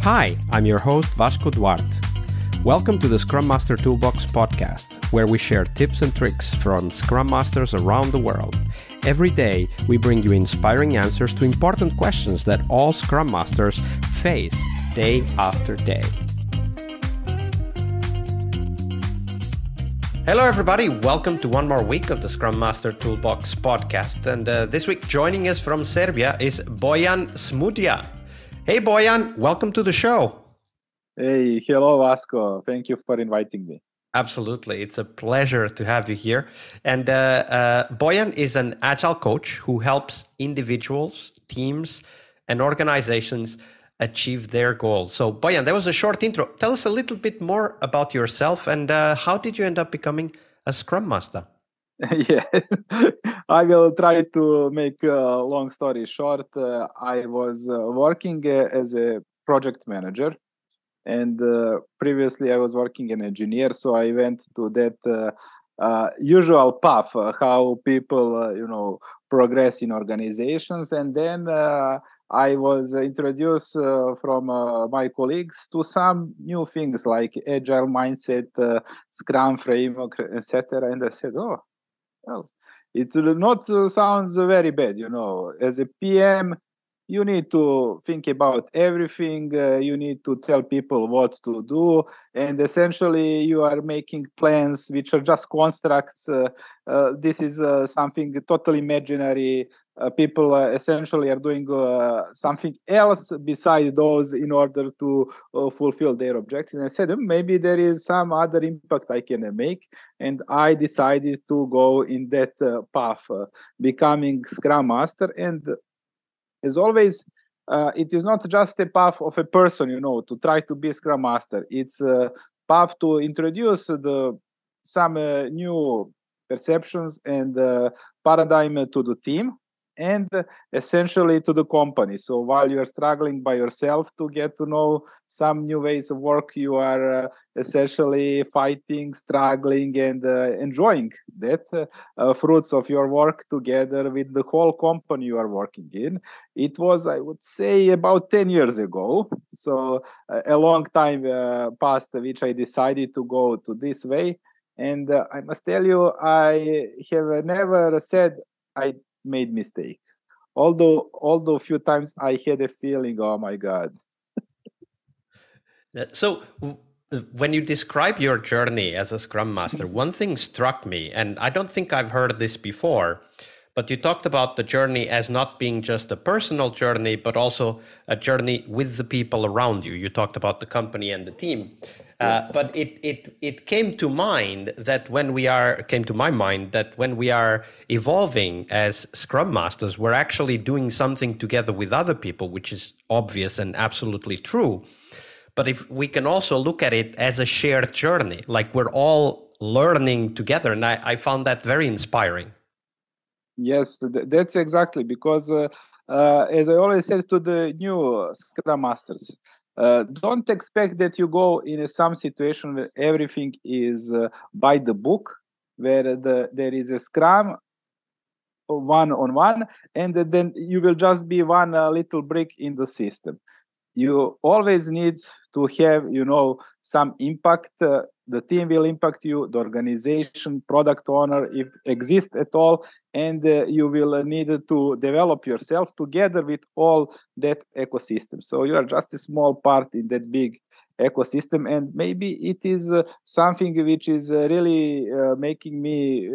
Hi, I'm your host Vasco Duarte. Welcome to the Scrum Master Toolbox podcast, where we share tips and tricks from Scrum Masters around the world. Every day, we bring you inspiring answers to important questions that all Scrum Masters face day after day. Hello, everybody. Welcome to one more week of the Scrum Master Toolbox podcast. And this week, joining us from Serbia is Bojan Smudja. Hey, Bojan, welcome to the show. Hey, hello, Vasco. Thank you for inviting me. Absolutely. It's a pleasure to have you here. And Bojan is an Agile coach who helps individuals, teams, and organizations achieve their goals. So, Bojan, that was a short intro. Tell us a little bit more about yourself and how did you end up becoming a Scrum Master? Yeah, I will try to make a long story short. I was working as a project manager, and previously I was working an engineer. So I went to that usual path, how people, progress in organizations. And then I was introduced from my colleagues to some new things like Agile mindset, Scrum framework, etc. And I said, oh, well, it not sounds very bad, As a PM, you need to think about everything. You need to tell people what to do, and essentially, you are making plans which are just constructs. This is something totally imaginary. People essentially are doing something else beside those in order to fulfill their objectives. And I said, maybe there is some other impact I can make. And I decided to go in that path, becoming Scrum Master. And as always, it is not just a path of a person, to try to be a Scrum Master. It's a path to introduce some new perceptions and paradigm to the team and essentially to the company. So while you are struggling by yourself to get to know some new ways of work, you are essentially fighting, struggling, and enjoying that fruits of your work together with the whole company you are working in. It was, I would say, about 10 years ago. So a long time passed, which I decided to go to this way. And I must tell you, I have never said I made mistake. Although a few times I had a feeling, oh my God. So when you describe your journey as a Scrum Master, one thing struck me, and I don't think I've heard this before, but you talked about the journey as not being just a personal journey, but also a journey with the people around you. You talked about the company and the team. Yes. But it came to my mind that when we are evolving as Scrum Masters, we're actually doing something together with other people, which is obvious and absolutely true. But if we can also look at it as a shared journey, like we're all learning together, and I found that very inspiring. Yes, that's exactly, because as I always said to the new Scrum Masters, don't expect that you go in some situation where everything is by the book, where there is a Scrum one-on-one, and then you will just be one little brick in the system. You always need to have, some impact. The team will impact you, the organization, product owner, if exists at all, and you will need to develop yourself together with all that ecosystem. So you are just a small part in that big ecosystem, and maybe it is something which is really making me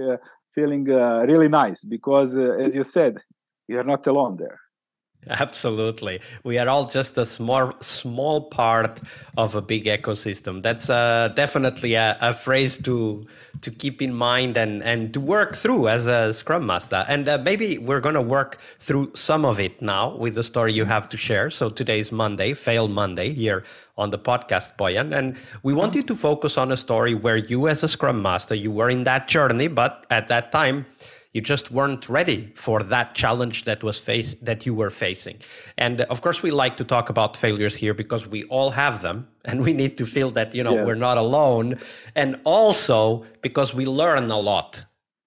feeling really nice, because as you said, you are not alone there. Absolutely. We are all just a small part of a big ecosystem. That's definitely a phrase to keep in mind and to work through as a Scrum Master. And maybe we're going to work through some of it now with the story you have to share. So today's Monday, Fail Monday, here on the podcast, Bojan. And we want you to focus on a story where you as a Scrum Master, you were in that journey, but at that time, you just weren't ready for that challenge that you were facing. And of course, we like to talk about failures here because we all have them and we need to feel that, yes, we're not alone. And also because we learn a lot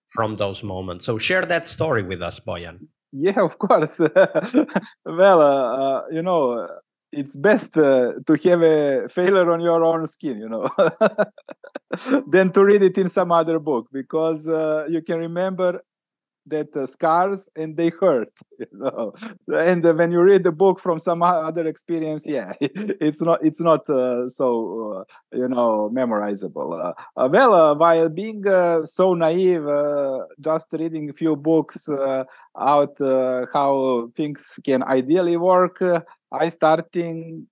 from those moments. So share that story with us, Bojan. Yeah, of course. Well, it's best to have a failure on your own skin, than to read it in some other book, because you can remember that scars and they hurt, and when you read the book from some other experience, it's not so memorizable. While being so naive, just reading a few books out how things can ideally work, I starting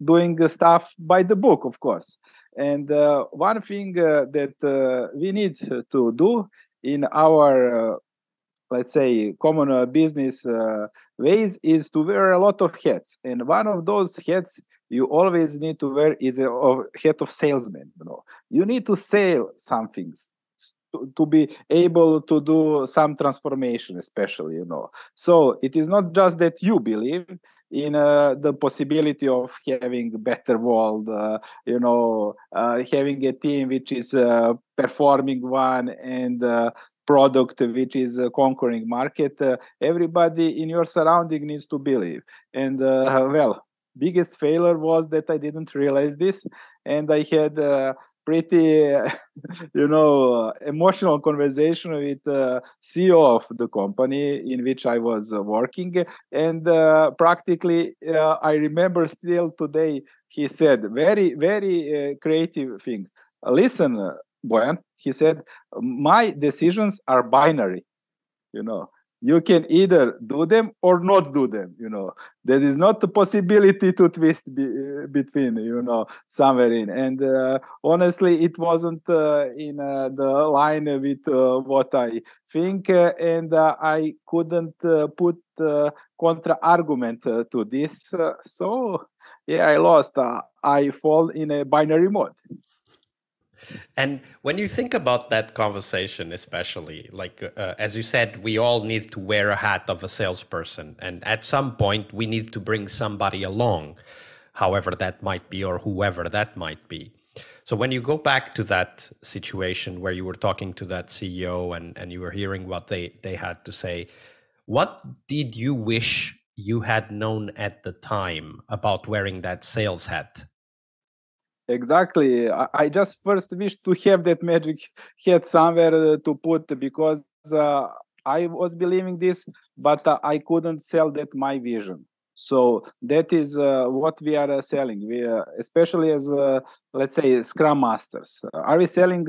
doing stuff by the book, of course. And one thing that we need to do in our let's say common business ways is to wear a lot of hats, and one of those hats you always need to wear is a hat of salesman. You need to sell some things to be able to do some transformation, especially. So it is not just that you believe in the possibility of having better world, having a team which is performing one, and product which is conquering market. Everybody in your surrounding needs to believe. And biggest failure was that I didn't realize this, and I had pretty emotional conversation with CEO of the company in which I was working, and practically I remember still today, he said very, very creative thing. Listen, Bojan, he said, my decisions are binary. You can either do them or not do them. There is not the possibility to twist between, somewhere in. And honestly, it wasn't in the line with what I think, and I couldn't put contra argument to this. So I lost. I fall in a binary mode. And when you think about that conversation, especially, like, as you said, we all need to wear a hat of a salesperson. And at some point, we need to bring somebody along, however that might be, or whoever that might be. So when you go back to that situation where you were talking to that CEO and you were hearing what they had to say, what did you wish you had known at the time about wearing that sales hat? Exactly. I just first wish to have that magic hat somewhere to put, because I was believing this, but I couldn't sell that my vision. So that is what we are selling. We, especially as let's say Scrum Masters, are we selling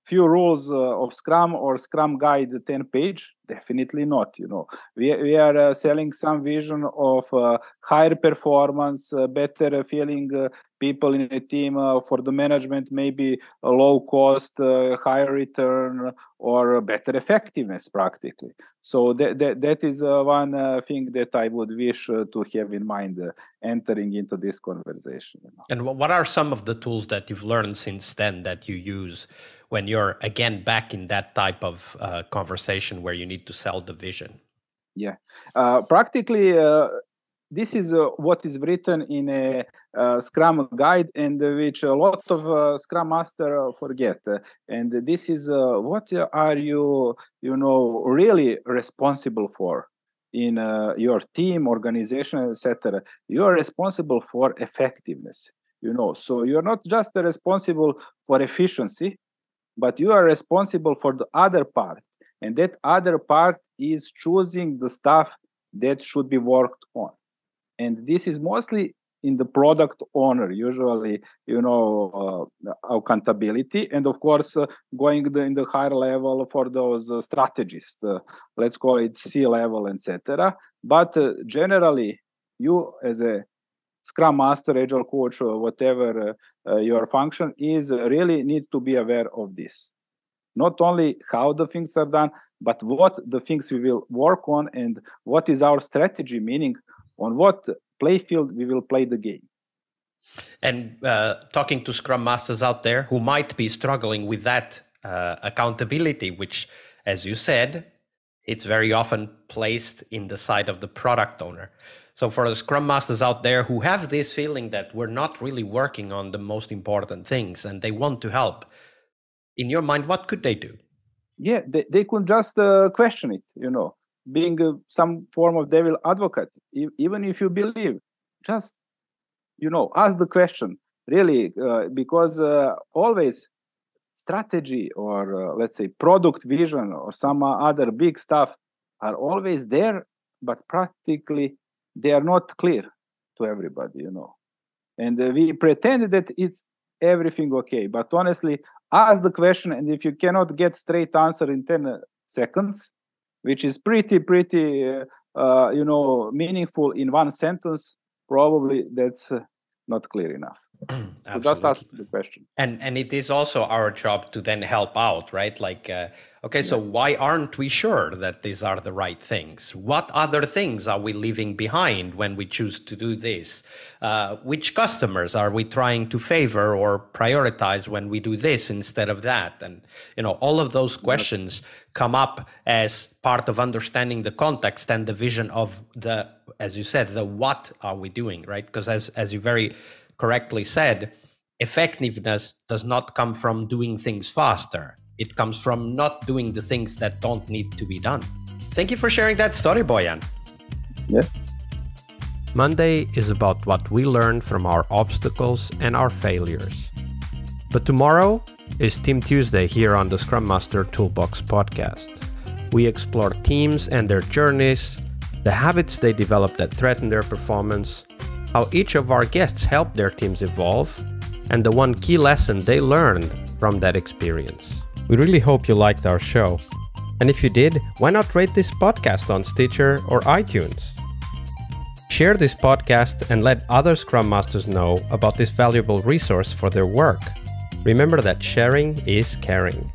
few rules of Scrum or Scrum Guide 10-page? Definitely not. We are selling some vision of higher performance, better feeling. People in a team, for the management, maybe a low cost, higher return, or better effectiveness practically. So that is one thing that I would wish to have in mind entering into this conversation. And what are some of the tools that you've learned since then that you use when you're again back in that type of conversation where you need to sell the vision? Yeah, practically this is what is written in a Scrum guide, and which a lot of Scrum Master forget. And this is what are you, really responsible for in your team, organization, etc. You are responsible for effectiveness. So you're not just responsible for efficiency, but you are responsible for the other part, and that other part is choosing the stuff that should be worked on. And this is mostly in the product owner, usually, accountability, and of course, going in the higher level for those strategists, let's call it C-level, etc. But generally, you as a Scrum Master, Agile coach, or whatever your function is, really need to be aware of this. Not only how the things are done, but what the things we will work on, and what is our strategy, meaning on what play field we will play the game. And talking to Scrum Masters out there who might be struggling with that accountability, which, as you said, it's very often placed in the side of the product owner. So for the Scrum Masters out there who have this feeling that we're not really working on the most important things and they want to help, in your mind, what could they do? Yeah, they could just question it, being some form of devil advocate. Even if you believe, just ask the question really, because always strategy or let's say product vision or some other big stuff are always there, but practically they are not clear to everybody, and we pretend that it's everything okay, but honestly ask the question, and if you cannot get straight answer in 10 seconds, which is pretty meaningful in one sentence, probably that's not clear enough. So just ask the question. And it is also our job to then help out, right? Like, so why aren't we sure that these are the right things? What other things are we leaving behind when we choose to do this? Which customers are we trying to favor or prioritize when we do this instead of that? And, all of those questions come up as part of understanding the context and the vision of as you said, the what are we doing, right? Because as you very correctly said, effectiveness does not come from doing things faster. It comes from not doing the things that don't need to be done. Thank you for sharing that story, Bojan. Yeah. Monday is about what we learn from our obstacles and our failures. But tomorrow is Team Tuesday here on the Scrum Master Toolbox podcast. We explore teams and their journeys, the habits they develop that threaten their performance, how each of our guests helped their teams evolve, and the one key lesson they learned from that experience. We really hope you liked our show. And if you did, why not rate this podcast on Stitcher or iTunes? Share this podcast and let other Scrum Masters know about this valuable resource for their work. Remember that sharing is caring.